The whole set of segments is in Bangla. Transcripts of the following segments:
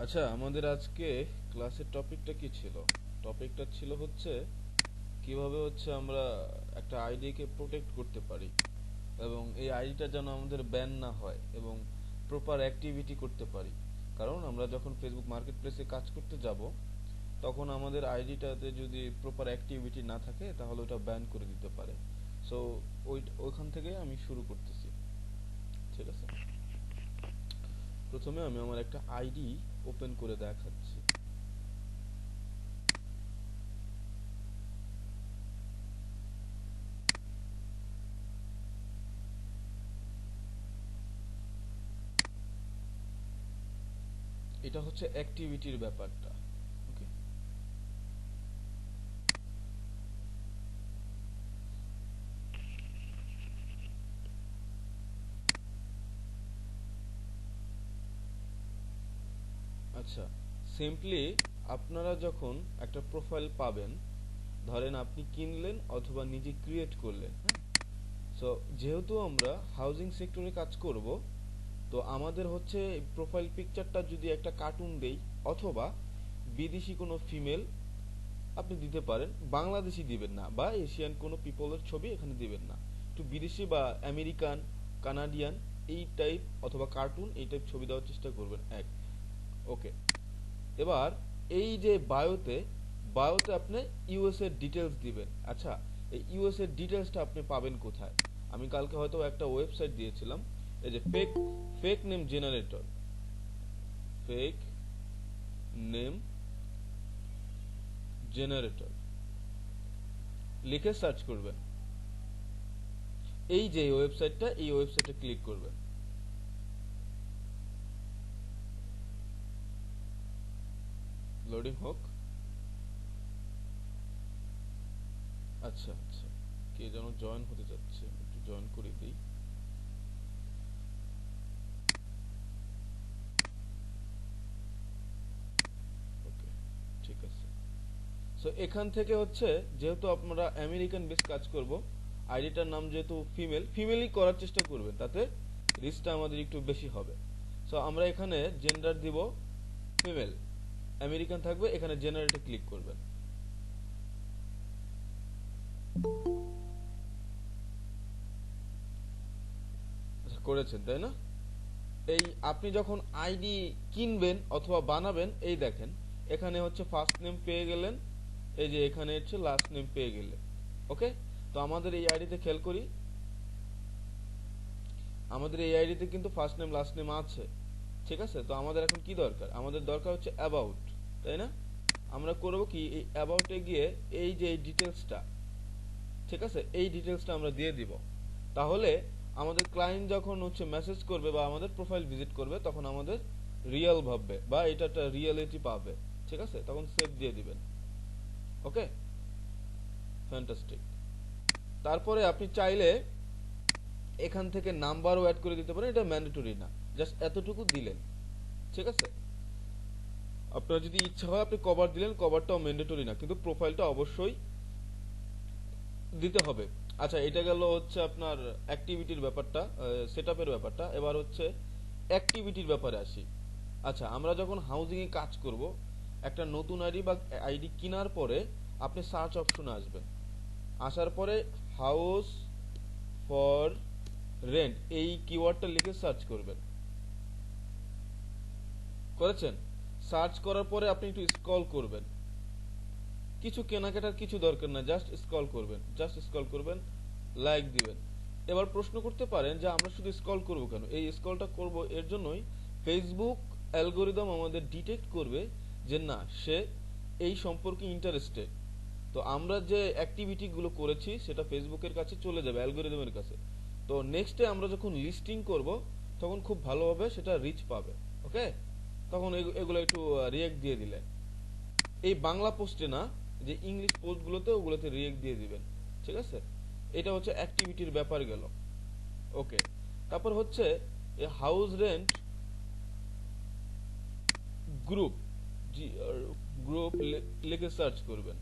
আচ্ছা, আমাদের আজকে ক্লাসের টপিকটা কি ছিল? টপিকটা ছিল হচ্ছে কিভাবে হচ্ছে আমরা একটা আইডিকে প্রোটেক্ট করতে পারি এবং এই আইডিটা যেন আমাদের ব্যান না হয় এবং প্রপার অ্যাক্টিভিটি করতে পারি। কারণ আমরা যখন ফেসবুক মার্কেট প্লেসে কাজ করতে যাব, তখন আমাদের আইডিটাতে যদি প্রপার অ্যাক্টিভিটি না থাকে তাহলে ওটা ব্যান করে দিতে পারে। সো ওইখান থেকে আমি শুরু করতেছি। ঠিক আছে, প্রথমে আমি আমার একটা আইডি ওপেন করে দেখাচ্ছি। এটা হচ্ছে অ্যাক্টিভিটির ব্যাপারটা। ওকে, আচ্ছা, সিম্পলি আপনারা যখন একটা প্রোফাইল পাবেন, ধরেন আপনি কিনলেন অথবা নিজে ক্রিয়েট করলেন, হ্যাঁ। সো যেহেতু আমরা হাউজিং সেক্টরে কাজ করব, তো আমাদের হচ্ছে প্রোফাইল পিকচারটা যদি একটা কার্টুন দেই অথবা বিদেশি কোনো ফিমেল আপনি দিতে পারেন, বাংলাদেশি দিবেন না বা এশিয়ান কোনো পিপলের ছবি এখানে দিবেন না। একটু বিদেশি বা আমেরিকান, কানাডিয়ান এই টাইপ অথবা কার্টুন এই টাইপ ছবি দেওয়ার চেষ্টা করবেন। এক, ওকে। এবার এই যে বায়োতে, বায়োতে আপনি ইউএস এর ডিটেলস দিবেন। আচ্ছা, এই ইউএস এর ডিটেলসটা আপনি পাবেন কোথায়? আমি কালকে হয়তো একটা ওয়েবসাইট দিয়েছিলাম, এই যে fake fake name generator, fake name generator লিখে সার্চ করবেন। এই যে ওয়েবসাইটটা, এই ওয়েবসাইটে ক্লিক করবেন। লোডিং হোক। আচ্ছা আচ্ছা, কে যেন জয়েন হতে যাচ্ছে, একটু জয়েন করে দিই। ওকে, ঠিক আছে। সো এখান থেকে হচ্ছে, যেহেতু আমরা আমেরিকান বেস কাজ করব, আইডিটার নাম যেহেতু ফিমেল, ফিমেলই করার চেষ্টা করবেন, তাতে রিস্কটা আমাদের একটু বেশি হবে। সো আমরা এখানে জেন্ডার দিব ফিমেল, আমেরিকান থাকবে, এখানে জেনারেটে ক্লিক করবেন। আচ্ছা, করেছেন তাই না? এই আপনি যখন আইডি কিনবেন অথবা বানাবেন, এই দেখেন এখানে হচ্ছে ফার্স্ট নেম পেয়ে গেলেন, এই যে এখানে হচ্ছে লাস্ট নেম পেয়ে গেলেন। ওকে, তো আমাদের এই আইডিতে খেয়াল করি, আমাদের এই আইডিতে কিন্তু ফার্স্ট নেম লাস্ট নেম আছে। ঠিক আছে, তো আমাদের এখন কি দরকার? আমাদের দরকার হচ্ছে অ্যাবাউট, তাই না? আমরা করব কি, এই অ্যাবাউটে গিয়ে এই যে এই ডিটেলসটা, ঠিক আছে, এই ডিটেলসটা আমরা দিয়ে দিব। তাহলে আমাদের ক্লায়েন্ট যখন হচ্ছে মেসেজ করবে বা আমাদের প্রোফাইল ভিজিট করবে, তখন আমাদের রিয়েল ভাববে বা এটা একটা রিয়েলিটি পাবে। ঠিক আছে, তখন সেভ দিয়ে দিবেন। ওকে, ফ্যান্টাস্টিক। তারপরে আপনি চাইলে এখান থেকে নাম্বারও অ্যাড করে দিতে পারেন, এটা ম্যান্ডেটরি না, জাস্ট এতটুকু দিলেন। ঠিক আছে, আপনার যদি ইচ্ছা হয় আপনি কভার দিলেন, কভারটাও ম্যান্ডেটরি না, কিন্তু প্রোফাইলটা অবশ্যই দিতে হবে। আচ্ছা, এটা গেল হচ্ছে আপনার অ্যাক্টিভিটির ব্যাপারটা, সেটআপের ব্যাপারটা। এবার হচ্ছে অ্যাক্টিভিটির ব্যাপারে আসি। আচ্ছা, আমরা যখন হাউজিং এ কাজ করব, একটা নতুন আইডি বা আইডি কেনার পরে আপনি সার্চ অপশনে আসবেন। আসার পরে হাউস ফর রেন্ট এই কিওয়ার্ডটা লিখে সার্চ করবেন। করেছেন? সার্চ করার পরে আপনি একটু স্ক্রল করবেন, কিছু কেনাকাটার কিছু দরকার না, জাস্ট স্ক্রল করবেন, জাস্ট স্ক্রল করবেন, লাইক দিবেন। এবার প্রশ্ন করতে পারেন যে আমরা শুধু স্ক্রল করব কেন? এই স্ক্রলটা করব এর জন্যই, ফেসবুক অ্যালগোরিদম আমাদের ডিটেক্ট করবে যে না, সে এই সম্পর্কে ইন্টারেস্টেড। তো আমরা যে অ্যাক্টিভিটি গুলো করেছি সেটা ফেসবুকের কাছে চলে যাবে, অ্যালগোরিদমের কাছে। তো নেক্সটে আমরা যখন লিস্টিং করব, তখন খুব ভালোভাবে সেটা রিচ পাবে। ওকে, তখন এগুলো একটু রিয়েক্ট দিয়ে দিলেন। এই বাংলা পোস্টে না, যে ইংলিশ পোস্টগুলোতে, ওগুলোতে রিয়েক্ট দিয়ে দিবেন। ঠিক আছে, এটা হচ্ছে অ্যাক্টিভিটির ব্যাপার গেল। ওকে, তারপর হচ্ছে এই হাউস রেন্ট গ্রুপ, গ্রুপ লিখে সার্চ করবেন।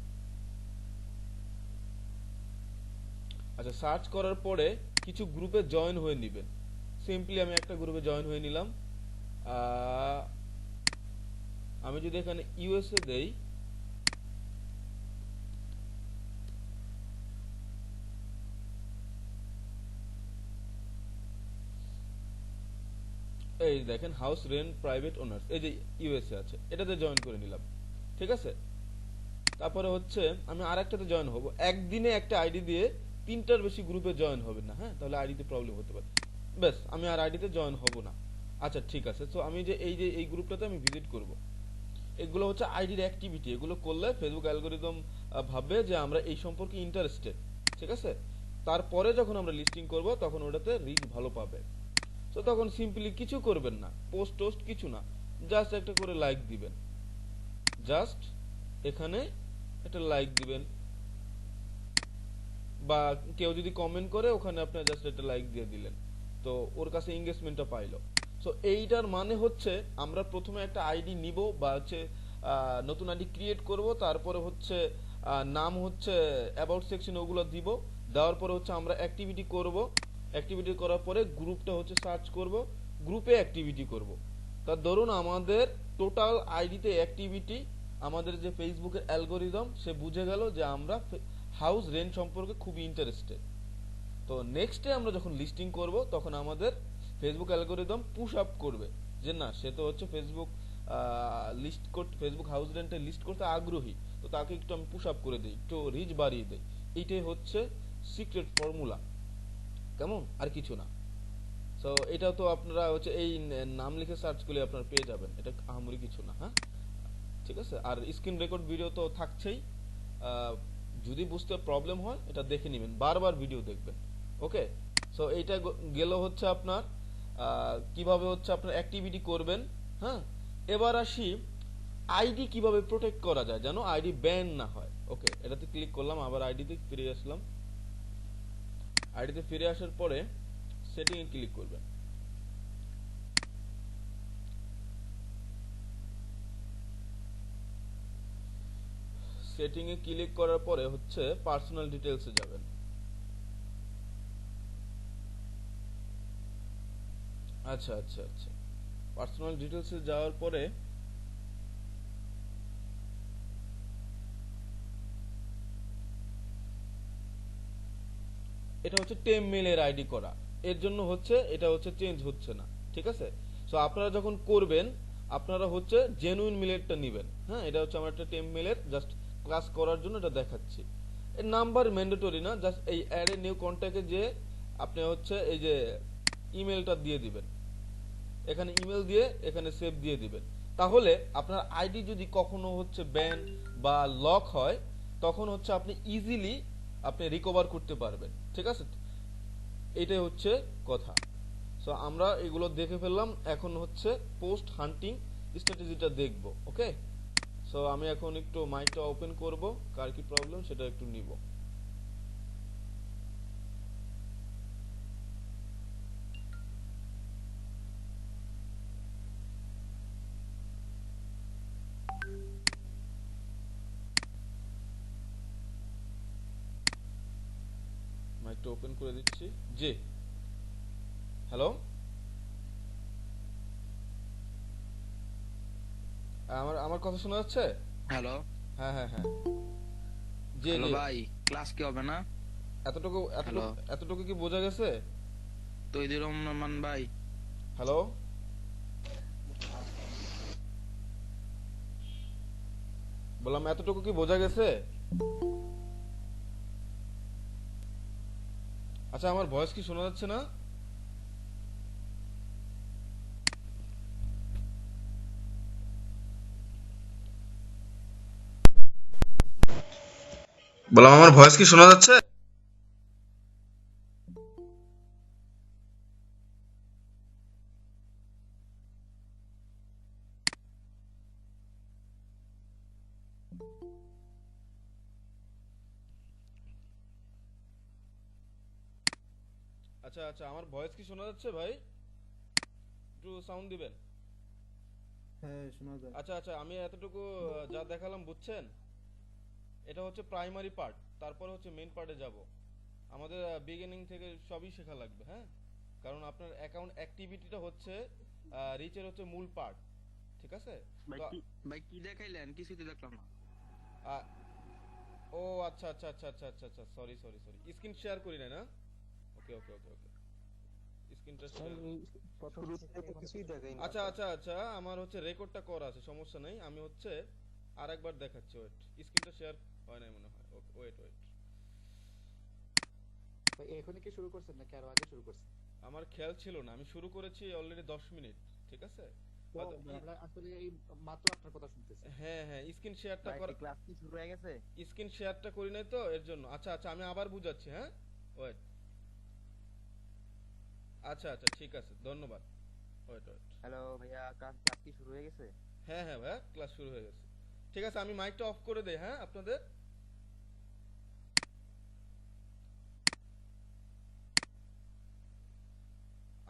আচ্ছা, সার্চ করার পরে কিছু গ্রুপে জয়েন হয়ে নেবেন। সিম্পলি আমি একটা গ্রুপে জয়েন হয়ে নিলাম। আমি যদি এখানে ইউএসএ দেই, এই দেখেন হাউস রেন্ট প্রাইভেট ওনার্স, এই যে ইউএসএ আছে, এটাতে জয়েন করে নিলাম। ঠিক আছে, তারপরে হচ্ছে আমি আরেকটাতে জয়েন হব। একদিনে একটা আইডি দিয়ে তিনটার বেশি গ্রুপে জয়েন হবে না, হ্যাঁ, তাহলে আইডিতে প্রবলেম হতে পারে। ব্যাস, আমি আর আইডিতে জয়েন হব না। আচ্ছা ঠিক আছে, তো আমি যে এই গ্রুপটাতে আমি ভিজিট করব। এগুলো হচ্ছে আইডির অ্যাক্টিভিটি, এগুলো করলে ফেসবুক অ্যালগোরিদম ভাববে যে আমরা এই সম্পর্কে ইন্টারেস্টেড। ঠিক আছে, তারপরে যখন আমরা লিস্টিং করব তখন ওটাতে রিচ ভালো পাবে। তো তখন সিম্পলি কিছু করবেন না, পোস্ট টোস্ট কিছু না, জাস্ট একটা করে লাইক দিবেন। জাস্ট এখানে একটা লাইক দিবেন, বা কেউ যদি কমেন্ট করে ওখানে আপনার জাস্ট একটা লাইক দিয়ে দিলেন, তো ওর কাছে এঙ্গেজমেন্টটা পাইলো। সো এইটার মানে হচ্ছে আমরা প্রথমে একটা আইডি নিব, বা হচ্ছে নতুন আইডি ক্রিয়েট করব, তারপরে হচ্ছে নাম হচ্ছে অ্যাবাউট সেকশন ওগুলো দিব, দেওয়ার পরে হচ্ছে আমরা অ্যাক্টিভিটি করব, অ্যাক্টিভিটি করার পরে গ্রুপটা হচ্ছে সার্চ করব, গ্রুপে অ্যাক্টিভিটি করব। তার ধরুন আমাদের টোটাল আইডিতে অ্যাক্টিভিটি, আমাদের যে ফেসবুকের অ্যালগোরিদম সে বুঝে গেল যে আমরা হাউস রেন্ট সম্পর্কে খুবই ইন্টারেস্টেড। তো নেক্সটে আমরা যখন লিস্টিং করব তখন আমাদের ফেসবুক অ্যালগোরিদম পুশ আপ করবে যে না, সে তো হচ্ছে ফেসবুক লিস্ট করতে, ফেসবুক হাউস রেন্টে লিস্ট করতে আগ্রহী, তো তাকে একটু আমি পুশ আপ করে দিই, একটু রিচ বাড়িয়ে দিই। এইটাই হচ্ছে সিক্রেট ফর্মুলা, কেমন, আর কিছু না। সো এটা তো আপনারা হচ্ছে এই নাম লিখে সার্চ করলে আপনারা পেয়ে যাবেন, এটা আহামরি কিছু না। হ্যাঁ, ঠিক আছে, আর স্ক্রিন রেকর্ড ভিডিও তো থাকছেই। যদি বুঝতে প্রবলেম হয় এটা দেখে নেবেন, বারবার ভিডিও দেখবেন। ওকে, সো এইটা গেল হচ্ছে আপনার কিভাবে হচ্ছে আপনার অ্যাক্টিভিটি করবেন। হ্যাঁ, এবার আসি আইডি কিভাবে প্রোটেক্ট করা যায় যেন আইডি ব্যান না হয়। ওকে, এটাতে ক্লিক করলাম, আবার আইডিতে ফিরে আসলাম। আইডিতে ফিরে আসার পরে সেটিং এ ক্লিক করবেন। সেটিং এ ক্লিক করার পরে হচ্ছে পার্সোনাল ডিটেইলসে যাবেন। আচ্ছা আচ্ছা আচ্ছা, পার্সোনাল ডিটেইলসে যাওয়ার পরে এটা হচ্ছে টেম মেলের আইডি করা, এর জন্য হচ্ছে এটা হচ্ছে চেঞ্জ হচ্ছে না। ঠিক আছে, সো আপনারা যখন করবেন আপনারা হচ্ছে জেনুইন মেলেরটা নেবেন। হ্যাঁ, এটা হচ্ছে আমার একটা টেম মেলের, জাস্ট ক্লাস করার জন্য এটা দেখাচ্ছি। এর নাম্বার ম্যান্ডেটরি না, জাস্ট এই অ্যাড এ নিউ কন্ট্যাক্টে যে আপনি হচ্ছে এই যে ইমেলটা দিয়ে দিবেন, এখানে ইমেল দিয়ে এখানে সেভ দিয়ে দিবেন। তাহলে আপনার আইডি যদি কখনো হচ্ছে ব্যান বা লক হয় তখন হচ্ছে আপনি ইজিলি আপনি রিকভার করতে পারবেন। ঠিক আছে, এটাই হচ্ছে কথা। সো আমরা এগুলো দেখে ফেললাম, এখন হচ্ছে পোস্ট হান্টিং স্ট্র্যাটেজিটা দেখব। ওকে, সো আমি এখন একটু মাইকটা ওপেন করব, কার কি প্রবলেম সেটা একটু নিব। মাইকটা ওপেন করে দিচ্ছি। জি, হ্যালো, আমার আমার কথা শোনা যাচ্ছে? হ্যালো। হ্যাঁ হ্যাঁ হ্যাঁ, জি হ্যালো জি। ভাই, ক্লাস কি হবে না? এতটুকু হ্যালো, এতটুকু এতটুকু কি বোঝা গেছে? তৈদির রহমান ভাই। হ্যালো, বললাম এতটুকু কি বোঝা গেছে? আচ্ছা, আমার ভয়েস কি শোনা যাচ্ছে না? বললাম আমার ভয়েস কি শোনা যাচ্ছে? আচ্ছা আচ্ছা, আমার ভয়েস কি শোনা যাচ্ছে ভাই? একটু সাউন্ড দিবেন। হ্যাঁ, শোনা যায়। আচ্ছা আচ্ছা, আমি এতটুকু যা দেখালাম বুঝছেন? এটা হচ্ছে প্রাইমারি পার্ট, তারপর হচ্ছে মেইন পার্টে যাব। আমাদের বিগিনিং থেকে সবই শেখা লাগবে। হ্যাঁ, কারণ আপনার অ্যাকাউন্ট অ্যাক্টিভিটিটা হচ্ছে রিচের হচ্ছে মূল পার্ট, ঠিক আছে? ভাই তো কি ভাই কি দেখাইলেন? কিছুই তো দেখলাম না। আ- ও আচ্ছা আচ্ছা আচ্ছা আচ্ছা আচ্ছা আচ্ছা, sorry sorry sorry, screen share করি না না। ওকে ওকে ওকে ওকে, স্ক্রিনটা শেয়ার। আমি প্রথম থেকে তো কিছুই দেখাই না। আচ্ছা আচ্ছা আচ্ছা, আমার হচ্ছে রেকর্ডটা করা আছে, সমস্যা নেই। আমি হচ্ছে আরেকবার দেখাচ্ছি, ওয়েট। স্ক্রিনটা শেয়ার হয় নাই মনে হয়। ওকে, ওয়েট ওয়েট। ভাই এখনই কি শুরু করছেন নাকি আরো আগে শুরু করছেন? আমার খেয়াল ছিল না, আমি শুরু করেছি অলরেডি 10 মিনিট, ঠিক আছে? তো হয়তো আমরা আসলে এই মাত্র আপনার কথা শুনতেছি। হ্যাঁ হ্যাঁ, স্ক্রিন শেয়ারটা করা, ক্লাস কি শুরু হয়ে গেছে? স্ক্রিন শেয়ারটা করি নাই তো এর জন্য। আচ্ছা আচ্ছা, আমি আবার বুঝাচ্ছি, হ্যাঁ, ওয়েট। আচ্ছা আচ্ছা, ঠিক আছে, ধন্যবাদ। Wait wait. হ্যালো ভাইয়া, ক্লাস কি শুরু হয়ে গেছে? হ্যাঁ হ্যাঁ ভাইয়া, ক্লাস শুরু হয়ে গেছে। ঠিক আছে, আমি মাইকটা অফ করে দেই, হ্যাঁ আপনাদের।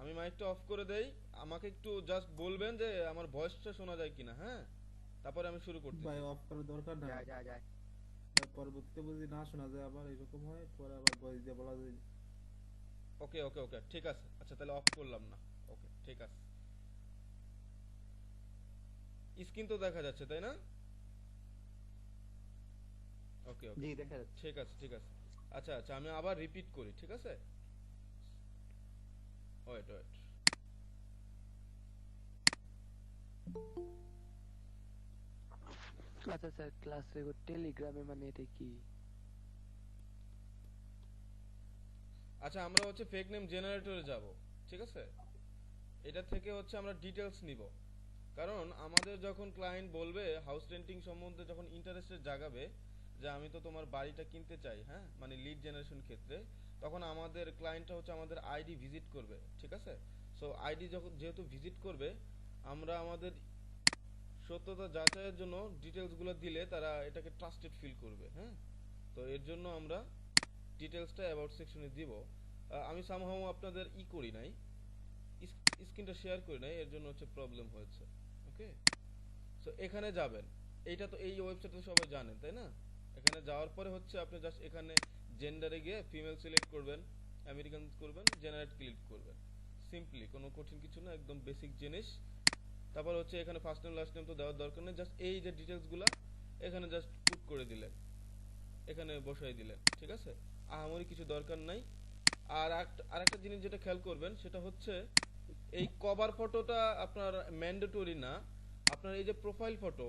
আমি মাইকটা অফ করে দেই, আমাকে একটু জাস্ট বলবেন যে আমার ভয়েসটা শোনা যায় কিনা, হ্যাঁ? তারপরে আমি শুরু করতেছি। ভাই অফ করার দরকার না। যায় যায় যায়। ভাই পরবর্তীতে যদি না শোনা যায় আবার এরকম হয়, পরে আবার ভয়েস দিয়ে বলা যায়। ওকে ওকে ওকে, ঠিক আছে। আচ্ছা তাহলে অফ করলাম না। ওকে, ঠিক আছে। স্ক্রিন তো দেখা যাচ্ছে, তাই না? ওকে ওকে, জি দেখা যাচ্ছে। ঠিক আছে ঠিক আছে। আচ্ছা আচ্ছা, আমি আবার রিপিট করি, ঠিক আছে? Wait wait. আচ্ছা স্যার, ক্লাস রেকর্ড টেলিগ্রামে মানে এটা কি? আচ্ছা, আমরা হচ্ছে ফেক নেম জেনারেটরে যাব, ঠিক আছে? এটা থেকে হচ্ছে আমরা ডিটেলস নিব। কারণ আমাদের যখন ক্লায়েন্ট বলবে হাউস রেন্টিং সম্বন্ধে, যখন ইন্টারেস্টেড জাগাবে যে আমি তো তোমার বাড়িটা কিনতে চাই, হ্যাঁ, মানে লিড জেনারেশন ক্ষেত্রে, তখন আমাদের ক্লায়েন্টটা হচ্ছে আমাদের আইডি ভিজিট করবে, ঠিক আছে? সো আইডি যখন যেহেতু ভিজিট করবে, আমরা আমাদের সত্যতা যাচাইয়ের জন্য ডিটেলসগুলো দিলে তারা এটাকে ট্রাস্টেড ফিল করবে, হ্যাঁ? তো এর জন্য আমরা ডিটেলসটা অ্যাবাউট সেকশনে দিব। আমি সামহাও আপনাদের করি নাই, স্ক্রিনটা শেয়ার করি নাই, এর জন্য হচ্ছে প্রবলেম হয়েছে। ওকে, সো এখানে যাবেন। এইটা তো এই ওয়েবসাইটে তো সবাই জানেন, তাই না? এখানে যাওয়ার পরে হচ্ছে আপনি জাস্ট এখানে জেন্ডারে গিয়ে ফিমেল সিলেক্ট করবেন, আমেরিকান করবেন, জেনারেট ক্লিক করবেন। সিম্পলি, কোনো কঠিন কিছু না, একদম বেসিক জিনিস। তারপর হচ্ছে এখানে ফার্স্ট নেম লাস্ট নেম তো দেওয়ার দরকার নেই, জাস্ট এই যে ডিটেলসগুলো এখানে জাস্ট পুট করে দিলেন, এখানে বসাই দিলেন, ঠিক আছে? আহামরি কিছু দরকার নাই। আর একটা জিনিস যেটা খেয়াল করবেন সেটা হচ্ছে এই কভার ফটোটা আপনার ম্যান্ডেটরি না। আপনার এই যে প্রোফাইল ফটো,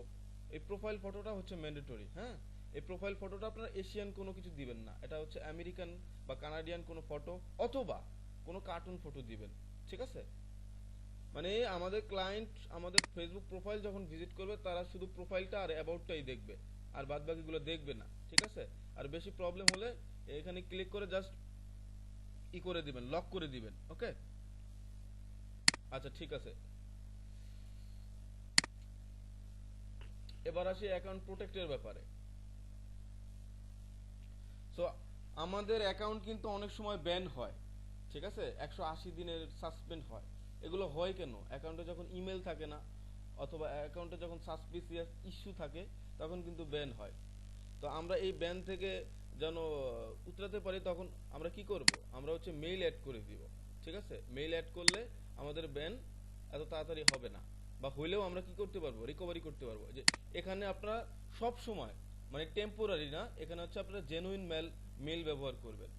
এই প্রোফাইল ফটোটা হচ্ছে ম্যান্ডেটরি, হ্যাঁ? এই প্রোফাইল ফটোটা আপনার এশিয়ান কোনো কিছু দিবেন না, এটা হচ্ছে আমেরিকান বা কানাডিয়ান কোনো ফটো অথবা কোনো কার্টুন ফটো দিবেন, ঠিক আছে? মানে আমাদের ক্লায়েন্ট আমাদের ফেসবুক প্রোফাইল যখন ভিজিট করবে, তারা শুধু প্রোফাইলটা আর অ্যাবাউটটাই দেখবে, আর বাদ বাকিগুলো দেখবে না, ঠিক আছে? আর বেশি প্রবলেম হলে এখানে ক্লিক করে জাস্ট করে দিবেন, লক করে দিবেন। ওকে, আচ্ছা ঠিক আছে। এবার আসি অ্যাকাউন্ট প্রোটেক্টের ব্যাপারে। সো আমাদের অ্যাকাউন্ট কিন্তু অনেক সময় ব্যান হয়, ঠিক আছে? 180 দিনের সাসপেন্ড হয়। এগুলো হয় কেন? অ্যাকাউন্টে যখন ইমেল থাকে না, অথবা অ্যাকাউন্টে যখন সাসপিসিয়াস ইস্যু থাকে, তখন কিন্তু ব্যান হয়। তো আমরা এই ব্যান থেকে যেন উতরাতে পারি, তখন আমরা কি করব? আমরা হচ্ছে মেইল অ্যাড করে দিব, ঠিক আছে? মেইল অ্যাড করলে আমাদের ব্যান এত তাড়াতাড়ি হবে না, বা হইলেও আমরা কি করতে পারবো? রিকভারি করতে পারবো। যে এখানে আপনারা সব সময়, মানে টেম্পোরারি না, এখানে হচ্ছে আপনারা জেনুইন মেইল ব্যবহার করবেন।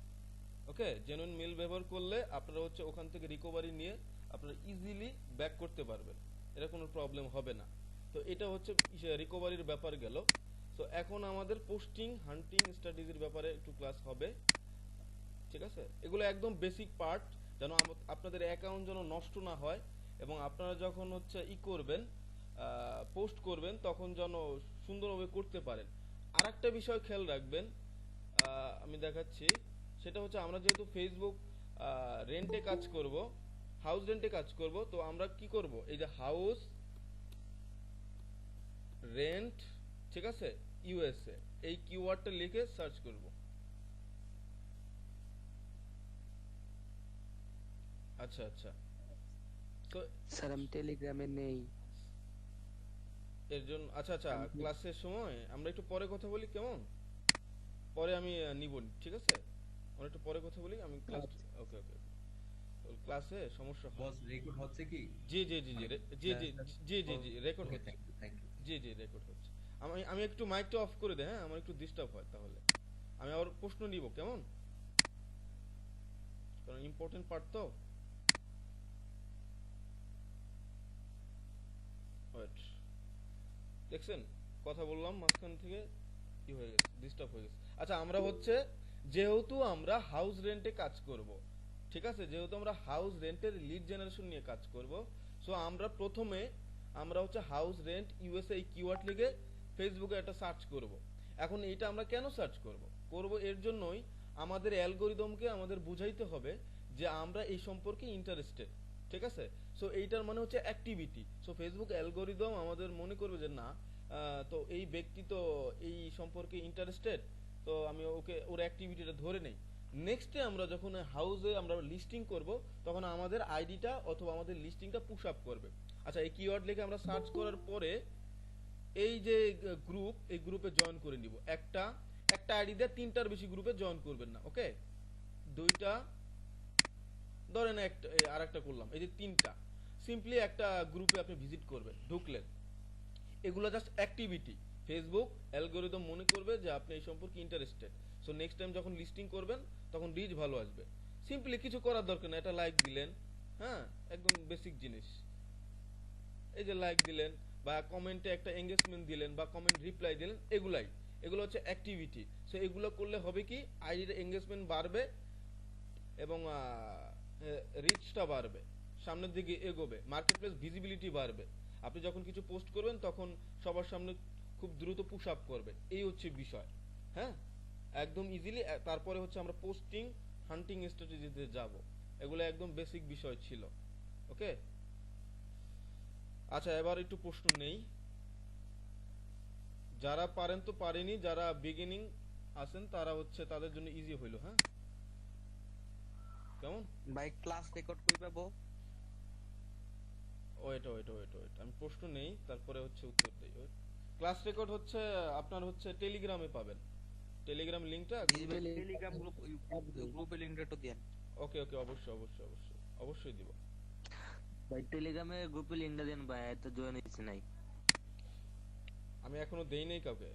ওকে, জেনুইন মেইল ব্যবহার করলে আপনারা হচ্ছে ওখান থেকে রিকভারি নিয়ে আপনারা ইজিলি ব্যাক করতে পারবেন, এটা কোনো প্রবলেম হবে না। তো এটা হচ্ছে রিকভারির ব্যাপার গেল। তো এখন আমাদের পোস্টিং হান্টিং স্ট্র্যাটেজির ব্যাপারে একটু ক্লাস হবে, ঠিক আছে? এগুলো একদম বেসিক পার্ট, যেন আপনাদের অ্যাকাউন্ট যেন নষ্ট না হয়, এবং আপনারা যখন হচ্ছে করবেন, পোস্ট করবেন, তখন যেন সুন্দরভাবে করতে পারেন। আর একটা বিষয় খেয়াল রাখবেন, আমি দেখাচ্ছি। সেটা হচ্ছে আমরা যেহেতু ফেসবুক রেন্টে কাজ করব, হাউস রেন্টে কাজ করব, তো আমরা কি করব? এই যে হাউস রেন্ট, ঠিক আছে, ইউএসএ, এই কিওয়ার্ডটা লিখে সার্চ করব। আচ্ছা আচ্ছা, তো স্যার আমি টেলিগ্রামে নেই। এর জন্য আচ্ছা আচ্ছা, ক্লাসের সময় আমরা একটু পরে কথা বলি, কেমন? পরে আমি নিব, ঠিক আছে? আমরা একটু পরে কথা বলি, আমি ক্লাস। ওকে ওকে। ক্লাসে সমস্যা হয়। বস রেকর্ড হচ্ছে কি? জি জি জি জি জি রেকর্ড ওকে, হচ্ছে। Thank you. জি জি রেকর্ড হচ্ছে। আমি আমি একটু মাইকটা অফ করে দেই, হ্যাঁ আমার একটু ডিস্টার্ব হয় তাহলে। আমি আবার প্রশ্ন নিব কেমন, কারণ ইম্পর্টেন্ট পার্ট তো। ওয়েট, দেখছেন কথা বললাম মাঝখান থেকে কি হয়ে গেছে, ডিস্টার্ব হয়ে গেছে। আচ্ছা আমরা হচ্ছে যেহেতু আমরা হাউস রেন্টে কাজ করব, ঠিক আছে, যেহেতু আমরা হাউস রেন্টের লিড জেনারেশন নিয়ে কাজ করব, সো আমরা প্রথমে আমরা হচ্ছে হাউস রেন্ট ইউএসএ এই কিওয়ার্ড লিখে ফেসবুকে একটা সার্চ করব। এখন এইটা আমরা কেন সার্চ করব, এর জন্যই আমাদের অ্যালগরিদমকে আমাদের বুঝাইতে হবে যে আমরা এই সম্পর্কে ইন্টারেস্টেড, ঠিক আছে। সো এইটার মানে হচ্ছে অ্যাক্টিভিটি। সো ফেসবুক অ্যালগরিদম আমাদের মনে করবে যে না, তো এই ব্যক্তি তো এই সম্পর্কে ইন্টারেস্টেড, তো আমি ওকে ওর অ্যাক্টিভিটিটা ধরে নেই। নেক্সটে আমরা যখন হাউসে আমরা লিস্টিং করব, তখন আমাদের আইডিটা অথবা আমাদের লিস্টিংটা পুশ আপ করবে। আচ্ছা এই কিওয়ার্ড লিখে আমরা সার্চ করার পরে এই যে গ্রুপ, এই গ্রুপে জয়েন করে নিব। একটা আইডি দিয়ে তিনটার বেশি গ্রুপে জয়েন করবেন না, ওকে। দুইটা ধরেন একটা আরেকটা করলাম, এই যে তিনটা, সিম্পলি একটা গ্রুপে আপনি ভিজিট করবেন, ঢুকলেন, এগুলো জাস্ট অ্যাক্টিভিটি। ফেসবুক অ্যালগরিদম মনে করবে যে আপনি এই সম্পর্কে ইন্টারেস্টেড। সো নেক্সট টাইম যখন লিস্টিং করবেন তখন রিচ ভালো আসবে। সিম্পলি কিছু করার দরকার না, এটা লাইক দিলেন, হ্যাঁ একদম বেসিক জিনিস। এই যে লাইক দিলেন বা কমেন্টে একটা এঙ্গেজমেন্ট দিলেন বা কমেন্ট রিপ্লাই দিলেন, এগুলো হচ্ছে অ্যাক্টিভিটি। সো এগুলো করলে হবে কি, আইডির এঙ্গেজমেন্ট বাড়বে এবং রিচটা বাড়বে, সামনের দিকে এগোবে, মার্কেট প্লেস ভিজিবিলিটি বাড়বে। আপনি যখন কিছু পোস্ট করবেন তখন সবার সামনে খুব দ্রুত পুশ আপ করবে, এই হচ্ছে বিষয়। হ্যাঁ একদম ইজিলি। তারপরে হচ্ছে আমরা পোস্টিং হান্টিং স্ট্র্যাটেজিতে যাব, এগুলো একদম বেসিক বিষয় ছিল, ওকে। আচ্ছা এবার একটু প্রশ্ন নেই, যারা পারেন তো পারেনি, যারা বিগিনিং আছেন তারা হচ্ছে তাদের জন্য ইজি হইলো। হ্যাঁ কেমন ভাই ক্লাস রেকর্ড কই পাবো? ওয়েট আমি প্রশ্ন নেই তারপরে হচ্ছে উত্তর দেই। ক্লাস রেকর্ড হচ্ছে আপনার হচ্ছে টেলিগ্রামে পাবেন, টেলিগ্রাম লিংকটা। টেলিগ্রাম গ্রুপে লিংকটা তো দেন। ওকে অবশ্যই দিব। ভাই টেলিগ্রামে গ্রুপে লিংকটা দেন ভাই, এত জয়েন হইছে নাই। আমি এখনো দেই নাই কাউকে,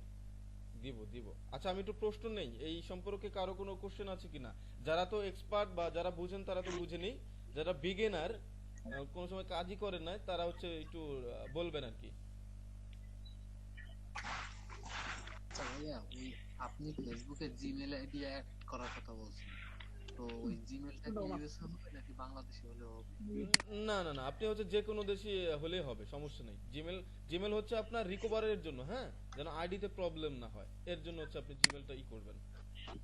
দিব। আচ্ছা আমি একটু প্রশ্ন নেই, এই সম্পর্কে কারো কোনো কোশ্চেন আছে কিনা? যারা তো এক্সপার্ট বা যারা বুঝেন তারা তো বুঝেনি, যারা বিগিনার কোন সময় কাজই করেন না তারা হচ্ছে একটু বলবেন আর কি। আচ্ছা ভাইয়া, ওই আপনি ফেসবুকে জিমেল আইডি অ্যাড করার কথা বলছেন, তো ওই জিমেলটা কি ইউএস হবে নাকি বাংলাদেশি হলে হবে? না আপনি হচ্ছে যে কোনো দেশে হলেই হবে, সমস্যা নেই। জিমেল হচ্ছে আপনার রিকভারের জন্য, হ্যাঁ যেন আইডিতে প্রবলেম না হয়, এর জন্য হচ্ছে আপনি জিমেলটা করবেন,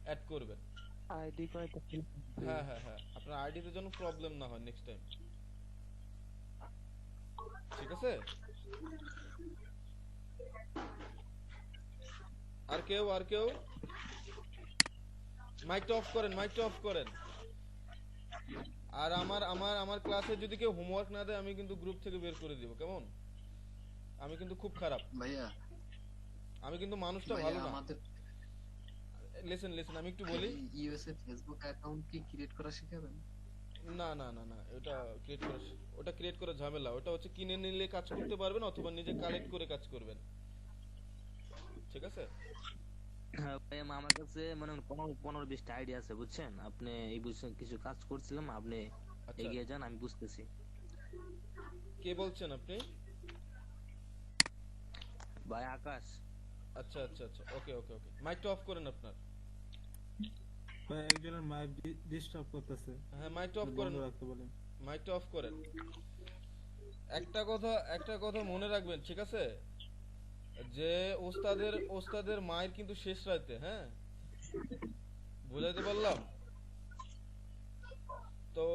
অ্যাড করবেন। আইডি কয়টা? হ্যাঁ আপনার আইডিতে যেন প্রবলেম না হয় নেক্সট টাইম, ঠিক আছে। আর কেউ মাইকটা অফ করেন। আর আমার ক্লাসে যদি কেউ হোমওয়ার্ক না দেয় আমি কিন্তু গ্রুপ থেকে বের করে দিব, কেমন? আমি কিন্তু খুব খারাপ ভাইয়া, আমি কিন্তু মানুষটা ভালো না। আমাদের লিসেন আমি একটু বলি। ইউএসএ ফেসবুক অ্যাকাউন্ট কি ক্রিয়েট করা শিখাবেন? না ওটা ক্রিয়েট করা ঝামেলা। ওটা হচ্ছে কিনে নিলে কাজ করতে পারবেন অথবা নিজে কালেক্ট করে কাজ করবেন, ঠিক আছে। হ্যাঁ ভাই, আমার কাছে মানে 15-20টা আইডিয়া আছে বুঝছেন। আপনি এই বুঝছেন কিছু কাজ করছিলাম, আপনি আচ্ছা এগিয়ে যান, আমি বুঝতেছি। কে বলছেন আপনি? ভাই আকাশ। আচ্ছা ওকে মাইকটা অফ করেন আপনার। ভাই একজনের মাইক ডিস্টার্ব করতেছে। হ্যাঁ মাইকটা অফ করেন, রাখতে বলেন। মাইকটা অফ করেন। একটা কথা মনে রাখবেন, ঠিক আছে, যে ওস্তাদের মায়ের কিন্তু শেষ রাতে, হ্যাঁ বুঝাইতে পারলাম তো।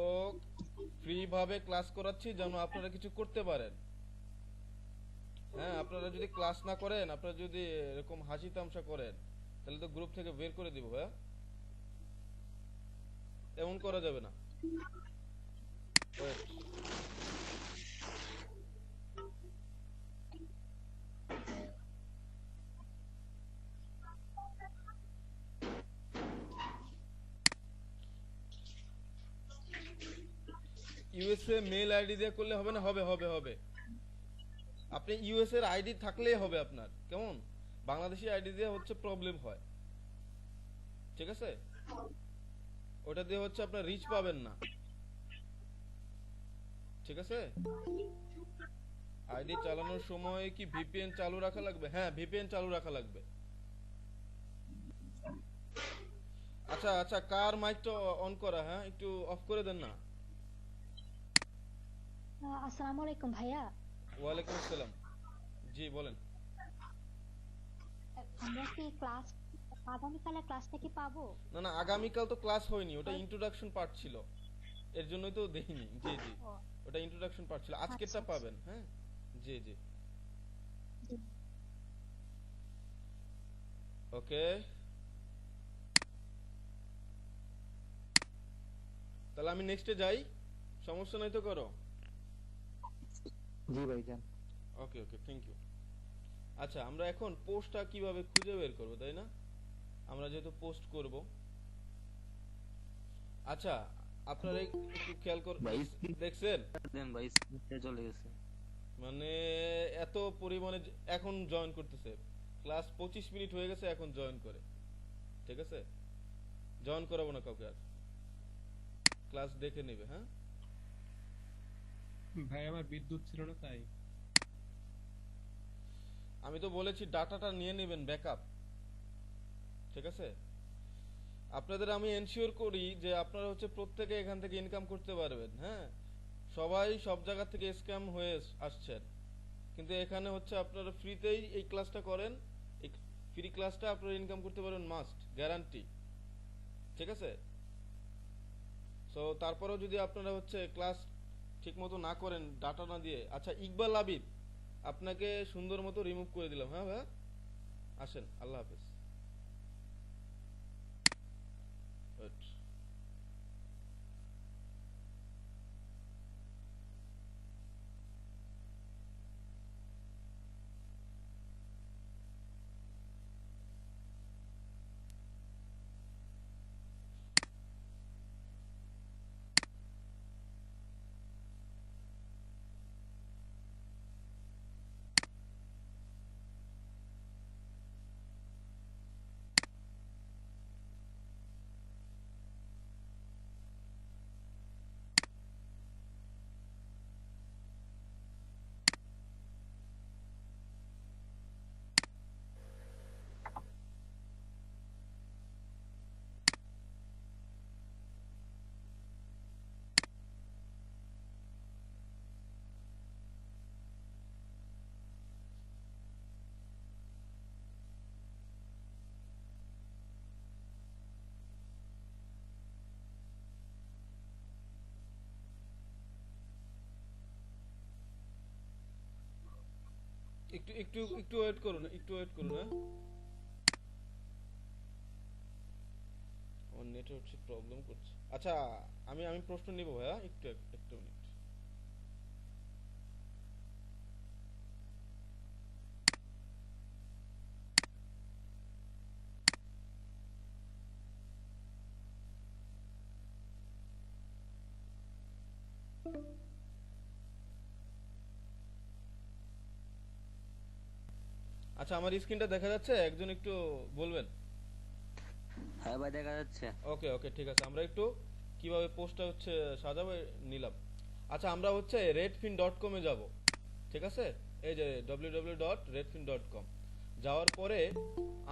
ফ্রি ভাবে ক্লাস করাচ্ছি যেন আপনারা কিছু করতে পারেন। হ্যাঁ আপনারা যদি ক্লাস না করেন, আপনারা যদি এরকম হাসি তামসা করেন তাহলে তো গ্রুপ থেকে বের করে দিব। ভাইয়া এমন করা যাবে না। ইউএসএ মেল আইডি দিয়ে করলে হবে না? হবে হবে হবে। আপনি ইউএস এর আইডি থাকলেই হবে আপনার, কেমন? বাংলাদেশি আইডি দিয়ে হচ্ছে প্রবলেম হয়, ঠিক আছে? ওটা দিয়ে হচ্ছে আপনার রিচ পাবেন না, ঠিক আছে? আইডি চালানোর সময় কি ভিপিএন চালু রাখা লাগবে? হ্যাঁ, ভিপিএন চালু রাখা লাগবে। আচ্ছা আচ্ছা, কার মাইকটা অন করা? হ্যাঁ, একটু অফ করে দেন না। আসসালামু আলাইকুম ভাইয়া। ওয়ালাইকুম আসসালাম। জি বলেন। আমরা কি ক্লাস আগামীকালে ক্লাসটা কি পাবো? না না, আগামীকাল তো ক্লাস হয়নি, ওটা ইন্ট্রোডাকশন পার্ট ছিল, এর জন্যই তো দেইনি। জি জি, ও, ওটা ইন্ট্রোডাকশন পার্ট ছিল, আজকেরটা আচ্ছা। পাবেন। হ্যাঁ, জি জি, জি। ওকে। তাহলে আমি নেক্সটে যাই, সমস্যা নাই তো? করো। জি ভাইজান। ওকে ওকে, থ্যাংক ইউ। আচ্ছা, আমরা এখন পোস্টটা কিভাবে খুঁজে বের করব, তাই না? আমরা যেহেতু পোস্ট করব। আচ্ছা, আপনারা একটু খেয়াল কর, ভাই দেখছেন দেন ভাই, চলে গেছে। মানে এত পরিমাণে এখন জয়েন করতেছে। ক্লাস 25 মিনিট হয়ে গেছে, এখন জয়েন করে, ঠিক আছে? জয়েন করাবো না কাউকে আর, ক্লাস দেখে নেবে। হ্যাঁ ভাই আমার বিদ্যুৎ ছিল না তাই। আমি তো বলেছি ডাটাটা নিয়ে নেবেন ব্যাকআপ, ঠিক আছে? আপনাদের আমি এনশিওর করি যে আপনারা হচ্ছে প্রত্যেকে এখান থেকে ইনকাম করতে পারবেন। হ্যাঁ, সবাই সব জায়গা থেকে স্ক্যাম হয়ে আসছেন, কিন্তু এখানে হচ্ছে আপনারা ফ্রিতেই এই ক্লাসটা করেন। এই ফ্রি ক্লাসটা আপনারা ইনকাম করতে পারবেন, মাস্ট গ্যারান্টি, ঠিক আছে? সো তারপরেও যদি আপনারা হচ্ছে ক্লাস ঠিক মতো না করেন, ডাটা না দিয়ে। আচ্ছা, ইকবাল আবিদ, আপনাকে সুন্দর মতো রিমুভ করে দিলাম। হ্যাঁ ভাই, আসেন, আল্লাহ হাফেজ। Wait. একটু একটু একটু ওয়েট করুন, একটু ওয়েট করুন। হ্যাঁ, আমার নেটওয়ার্ক প্রবলেম করছে। আচ্ছা, আমি আমি প্রশ্ন নিব ভাইয়া, একটু একটু মিনিট। আচ্ছা, আমার স্ক্রিনটা দেখা যাচ্ছে? একজন একটু বলবেন। হ্যাঁ ভাই, দেখা যাচ্ছে। ওকে ওকে, ঠিক আছে। আমরা একটু কিভাবে পোস্টটা হচ্ছে সাজাবো নিলাম। আচ্ছা, আমরা হচ্ছে redfin.com এ যাব, ঠিক আছে? এই যে www.redfin.com যাওয়ার পরে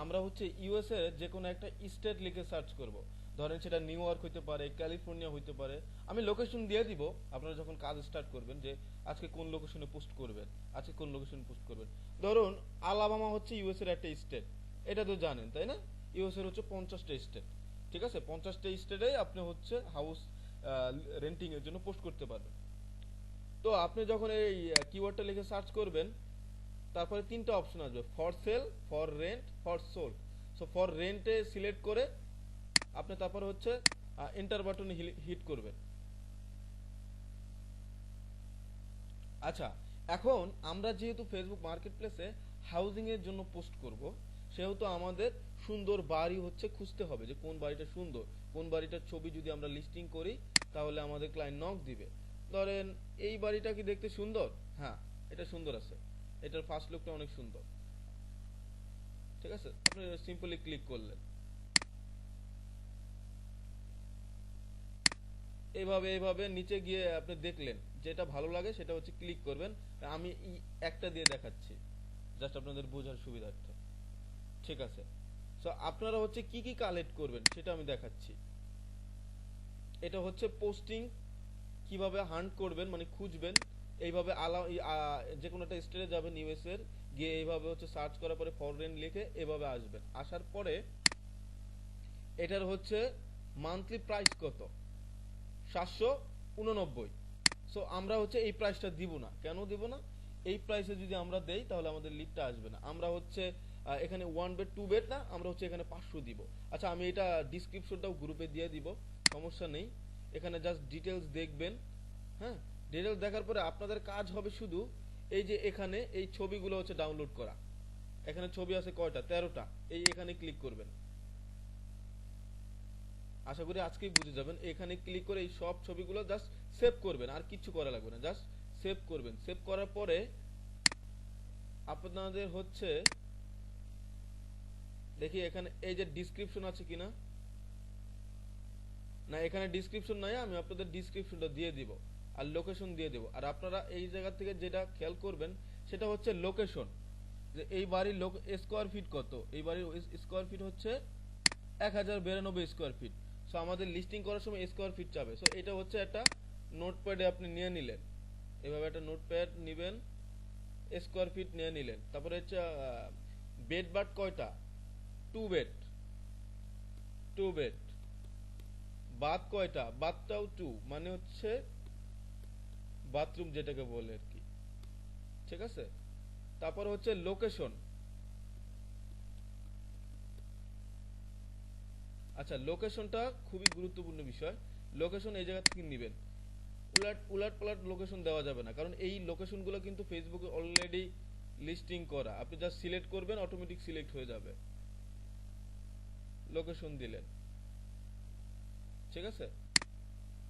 আমরা হচ্ছে ইউএস এর যে কোনো একটা স্টেট লিখে সার্চ করব। ধরেন সেটা নিউ ইয়র্ক হইতে পারে, ক্যালিফোর্নিয়া হইতে পারে। আমি লোকেশন দিয়ে দিব, আপনারা যখন কাজ স্টার্ট করবেন যে আজকে কোন লোকেশনে পোস্ট করবেন, আজকে কোন লোকেশনে পোস্ট করবেন। ধরুন আলাবামা হচ্ছে ইউএস এর একটা স্টেট, এটা তো জানেন তাই না? ইউএস এর হচ্ছে 50টা স্টেট, ঠিক আছে? 50টা স্টেটে আপনি হচ্ছে হাউস রেন্টিং এর জন্য পোস্ট করতে পারবেন। তো আপনি যখন এই কিওয়ার্ডটা লিখে সার্চ করবেন, তারপরে তিনটা অপশন আসবে, for sale, for rent, for sold. So for রেন্টে সিলেক্ট করে আপনি তারপর হচ্ছে এন্টার বাটনে হিট করবেন। আচ্ছা, এখন আমরা যেহেতু ফেসবুক মার্কেট প্লেসে হাউজিং এর জন্য পোস্ট করব, সেহেতু আমাদের সুন্দর বাড়ি হচ্ছে খুঁজতে হবে, যে কোন বাড়িটা সুন্দর, কোন বাড়িটার ছবি যদি আমরা লিস্টিং করি তাহলে আমাদের ক্লায়েন্ট নক দিবে। ধরেন এই বাড়িটা কি দেখতে সুন্দর? হ্যাঁ, এটা সুন্দর আছে, এটার ফার্স্ট লুকটা অনেক সুন্দর। ঠিক আছে, আপনি সিম্পলি ক্লিক করলেন, এইভাবে এইভাবে নিচে গিয়ে আপনি দেখলেন যেটা ভালো লাগে সেটা হচ্ছে ক্লিক করবেন। আমি একটা দিয়ে দেখাচ্ছি জাস্ট আপনাদের বোঝার সুবিধার্থে। ঠিক আছে, সো আপনারা হচ্ছে কি কি কালেক্ট করবেন সেটা আমি দেখাচ্ছি। এটা হচ্ছে পোস্টিং, কিভাবে হান্ট করবেন মানে খুঁজবেন। এইভাবে যে কোনো একটা স্টেটে যাবেন ইউএস এর, গিয়ে এইভাবে হচ্ছে সার্চ করার পরে ফরেন লিখে এভাবে আসবেন। আসার পরে এটার হচ্ছে মান্থলি প্রাইস কত, 789। সো আমরা হচ্ছে এই প্রাইসটা দিব না। কেন দিব না? এই প্রাইসে যদি আমরা দেই তাহলে আমাদের লিডটা আসবে না। আমরা হচ্ছে এখানে 1 বেড 2 বেড না, আমরা হচ্ছে এখানে 500 দিব। আচ্ছা, আমি এটা ডিসক্রিপশনটাও গ্রুপে দিয়ে দিব, সমস্যা নেই। এখানে জাস্ট ডিটেলস দেখবেন। হ্যাঁ, ডিটেলস দেখার পরে আপনাদের কাজ হবে শুধু এই যে এখানে এই ছবিগুলো হচ্ছে ডাউনলোড করা। এখানে ছবি আছে কয়টা? 13টা। এই এখানে ক্লিক করবেন। আশা করি আজকেই বুঝে যাবেন। এখানে ক্লিক করে এই সব ছবিগুলো জাস্ট সেভ করবেন, আর কিছু করা লাগবে না, জাস্ট সেভ করবেন। সেভ করার পরে আপনাদের হচ্ছে দেখি এখানে এই যে ডেসক্রিপশন আছে কিনা, না এখানে ডেসক্রিপশন নাই, আমি আপনাদের ডেসক্রিপশনটা দিয়ে দিব আর লোকেশন দিয়ে দেব। আর আপনারা এই জায়গা থেকে যেটা খেয়াল করবেন সেটা হচ্ছে লোকেশন, যে এই বাড়ির স্কোয়ার ফিট কত। এই বাড়ির স্কোয়ার ফিট হচ্ছে 1092 স্কোয়ার ফিট। সো আমাদের লিস্টিং করার সময় স্কোয়ার ফিট চাবে। সো এটা হচ্ছে একটা নোটপ্যাডে আপনি নিয়ে নিলেন, এভাবে একটা নোটপ্যাড নেবেন, স্কোয়ার ফিট নিয়ে নিলেন। তারপরে হচ্ছে বেড বাট কয়টা? 2 বেড, 2 বেড। বাথ কয়টা? বাথটাও 2, মানে হচ্ছে বাথরুম যেটাকে বলে আর কি। ঠিক আছে, তারপর হচ্ছে লোকেশন। আচ্ছা, লোকেশনটা খুবই গুরুত্বপূর্ণ বিষয়। লোকেশন এই জায়গা থেকে নেবেন, উলাট পালাট লোকেশন দেওয়া যাবে না, কারণ এই লোকেশনগুলো কিন্তু ফেসবুকে অলরেডি লিস্টিং করা। আপনি জাস্ট সিলেক্ট করবেন, অটোমেটিক সিলেক্ট হয়ে যাবে। লোকেশন দিলেন, ঠিক আছে,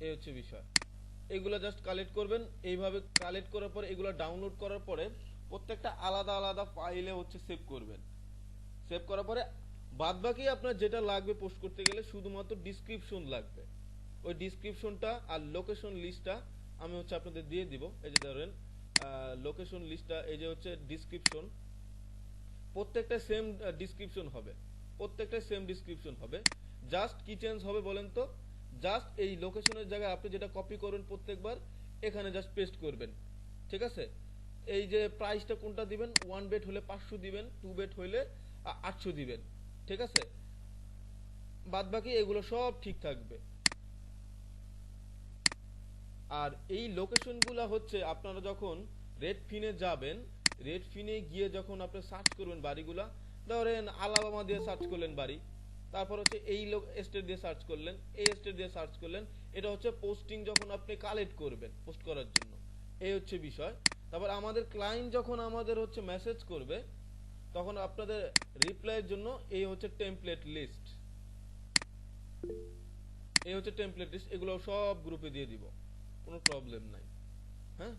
এই হচ্ছে বিষয়। এগুলো জাস্ট কালেক্ট করবেন। এইভাবে কালেক্ট করার পরে এগুলো ডাউনলোড করার পরে প্রত্যেকটা আলাদা আলাদা ফাইলে হচ্ছে সেভ করবেন। সেভ করার পরে বাদবাকি আপনার যেটা লাগবে পোস্ট করতে গেলে শুধুমাত্র ডেসক্রিপশন লাগবে। ওই ডেসক্রিপশনটা আর লোকেশন লিস্টটা আমি হচ্ছে আপনাদের দিয়ে দিব। এই যে ধরেন লোকেশন লিস্টটা, এই যে হচ্ছে ডেসক্রিপশন, প্রত্যেকটা সেম ডেসক্রিপশন হবে, প্রত্যেকটা সেম ডেসক্রিপশন হবে। জাস্ট কি চেঞ্জ হবে বলেন তো? জাস্ট এই লোকেশনের জায়গায় আপনি যেটা কপি করবেন প্রত্যেকবার এখানে জাস্ট পেস্ট করবেন। ঠিক আছে, এই যে প্রাইসটা কোনটা দিবেন, 1 বেড হলে 500 দিবেন, 2 বেড হলে 800 দিবেন। ঠিক আছে, বাদ বাকি এগুলো সব ঠিক থাকবে। আর এই লোকেশনগুলো হচ্ছে আপনারা যখন রেডফিনে যাবেন, রেডফিনে গিয়ে যখন আপনি সার্চ করবেন বাড়িগুলা, ধরেন আলাবামা দিয়ে সার্চ করলেন বাড়ি, তারপর হচ্ছে এই স্টেট দিয়ে সার্চ করলেন, এই স্টেট দিয়ে সার্চ করলেন, এটা হচ্ছে পোস্টিং যখন আপনি কালেক্ট করবেন পোস্ট করার জন্য, এই হচ্ছে বিষয়। তারপর আমাদের ক্লায়েন্ট যখন আমাদের হচ্ছে মেসেজ করবে তখন আপনাদের রিপ্লাইয়ের জন্য এই হচ্ছে টেমপ্লেট লিস্ট, এই হচ্ছে টেমপ্লেট লিস্ট। এগুলো সব গ্রুপে দিয়ে দিব, কোনো প্রবলেম নাই। হ্যাঁ,